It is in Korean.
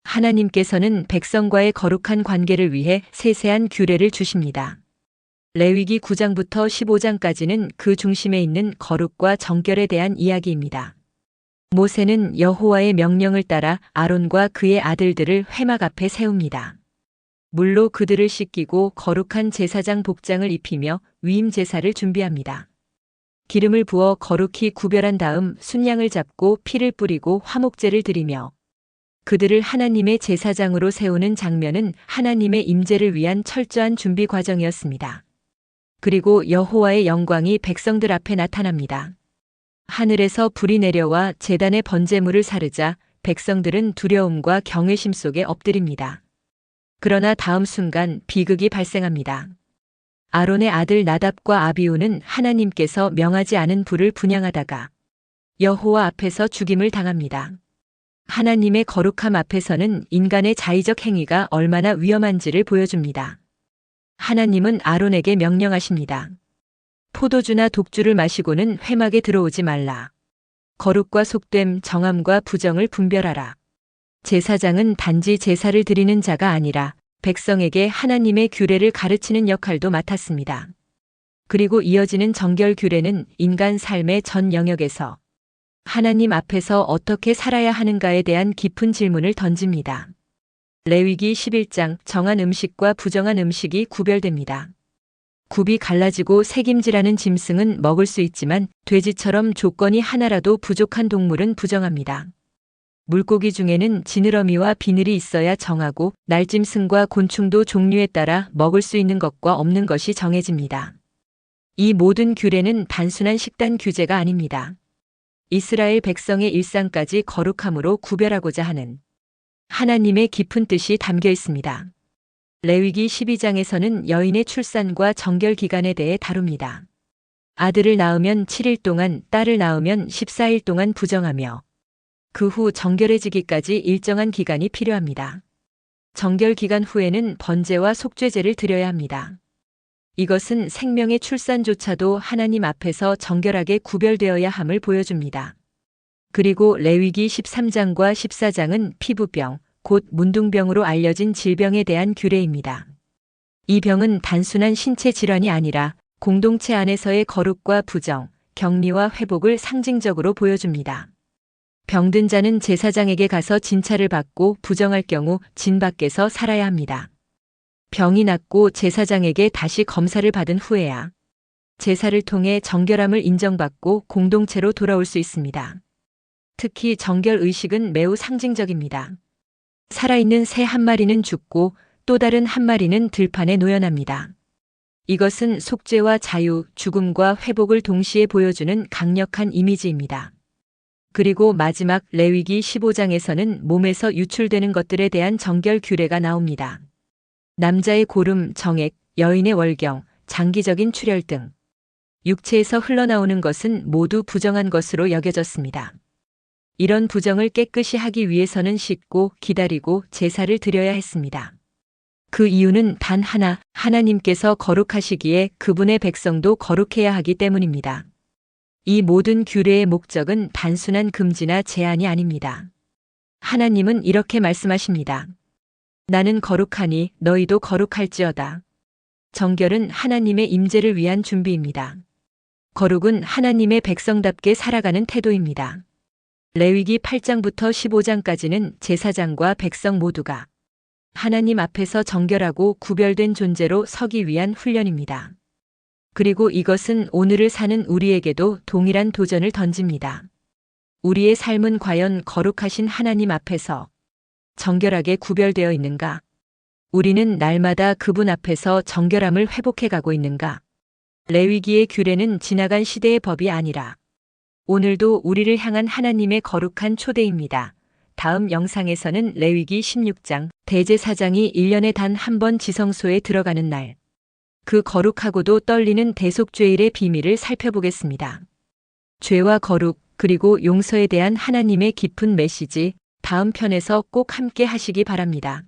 하나님께서는 백성과의 거룩한 관계를 위해 세세한 규례를 주십니다. 레위기 9장부터 15장까지는 그 중심에 있는 거룩과 정결에 대한 이야기입니다. 모세는 여호와의 명령을 따라 아론과 그의 아들들을 회막 앞에 세웁니다. 물로 그들을 씻기고 거룩한 제사장 복장을 입히며 위임 제사를 준비합니다. 기름을 부어 거룩히 구별한 다음 순양을 잡고 피를 뿌리고 화목제를 드리며 그들을 하나님의 제사장으로 세우는 장면은 하나님의 임재를 위한 철저한 준비 과정이었습니다. 그리고 여호와의 영광이 백성들 앞에 나타납니다. 하늘에서 불이 내려와 제단의 번제물을 사르자 백성들은 두려움과 경외심 속에 엎드립니다. 그러나 다음 순간 비극이 발생합니다. 아론의 아들 나답과 아비후는 하나님께서 명하지 않은 불을 분향하다가 여호와 앞에서 죽임을 당합니다. 하나님의 거룩함 앞에서는 인간의 자의적 행위가 얼마나 위험한지를 보여줍니다. 하나님은 아론에게 명령하십니다. 포도주나 독주를 마시고는 회막에 들어오지 말라. 거룩과 속됨, 정함과 부정을 분별하라. 제사장은 단지 제사를 드리는 자가 아니라 백성에게 하나님의 규례를 가르치는 역할도 맡았습니다. 그리고 이어지는 정결 규례는 인간 삶의 전 영역에서 하나님 앞에서 어떻게 살아야 하는가에 대한 깊은 질문을 던집니다. 레위기 11장 정한 음식과 부정한 음식이 구별됩니다. 굽이 갈라지고 색임질하는 짐승은 먹을 수 있지만 돼지처럼 조건이 하나라도 부족한 동물은 부정합니다. 물고기 중에는 지느러미와 비늘이 있어야 정하고 날짐승과 곤충도 종류에 따라 먹을 수 있는 것과 없는 것이 정해집니다. 이 모든 규례는 단순한 식단 규제가 아닙니다. 이스라엘 백성의 일상까지 거룩함으로 구별하고자 하는 하나님의 깊은 뜻이 담겨 있습니다. 레위기 12장에서는 여인의 출산과 정결 기간에 대해 다룹니다. 아들을 낳으면 7일 동안, 딸을 낳으면 14일 동안 부정하며 그 후 정결해지기까지 일정한 기간이 필요합니다. 정결 기간 후에는 번제와 속죄제를 드려야 합니다. 이것은 생명의 출산조차도 하나님 앞에서 정결하게 구별되어야 함을 보여줍니다. 그리고 레위기 13장과 14장은 피부병, 곧 문둥병으로 알려진 질병에 대한 규례입니다. 이 병은 단순한 신체 질환이 아니라 공동체 안에서의 거룩과 부정, 격리와 회복을 상징적으로 보여줍니다. 병든 자는 제사장에게 가서 진찰을 받고 부정할 경우 진 밖에서 살아야 합니다. 병이 낫고 제사장에게 다시 검사를 받은 후에야 제사를 통해 정결함을 인정받고 공동체로 돌아올 수 있습니다. 특히 정결 의식은 매우 상징적입니다. 살아있는 새 한 마리는 죽고 또 다른 한 마리는 들판에 놓여납니다. 이것은 속죄와 자유, 죽음과 회복을 동시에 보여주는 강력한 이미지입니다. 그리고 마지막 레위기 15장에서는 몸에서 유출되는 것들에 대한 정결 규례가 나옵니다. 남자의 고름, 정액, 여인의 월경, 장기적인 출혈 등 육체에서 흘러나오는 것은 모두 부정한 것으로 여겨졌습니다. 이런 부정을 깨끗이 하기 위해서는 씻고 기다리고 제사를 드려야 했습니다. 그 이유는 단 하나, 하나님께서 거룩하시기에 그분의 백성도 거룩해야 하기 때문입니다. 이 모든 규례의 목적은 단순한 금지나 제한이 아닙니다. 하나님은 이렇게 말씀하십니다. 나는 거룩하니 너희도 거룩할지어다. 정결은 하나님의 임재를 위한 준비입니다. 거룩은 하나님의 백성답게 살아가는 태도입니다. 레위기 8장부터 15장까지는 제사장과 백성 모두가 하나님 앞에서 정결하고 구별된 존재로 서기 위한 훈련입니다. 그리고 이것은 오늘을 사는 우리에게도 동일한 도전을 던집니다. 우리의 삶은 과연 거룩하신 하나님 앞에서 정결하게 구별되어 있는가? 우리는 날마다 그분 앞에서 정결함을 회복해 가고 있는가? 레위기의 규례는 지나간 시대의 법이 아니라 오늘도 우리를 향한 하나님의 거룩한 초대입니다. 다음 영상에서는 레위기 16장 대제사장이 1년에 단 한 번 지성소에 들어가는 날, 그 거룩하고도 떨리는 대속죄일의 비밀을 살펴보겠습니다. 죄와 거룩 그리고 용서에 대한 하나님의 깊은 메시지, 다음 편에서 꼭 함께 하시기 바랍니다.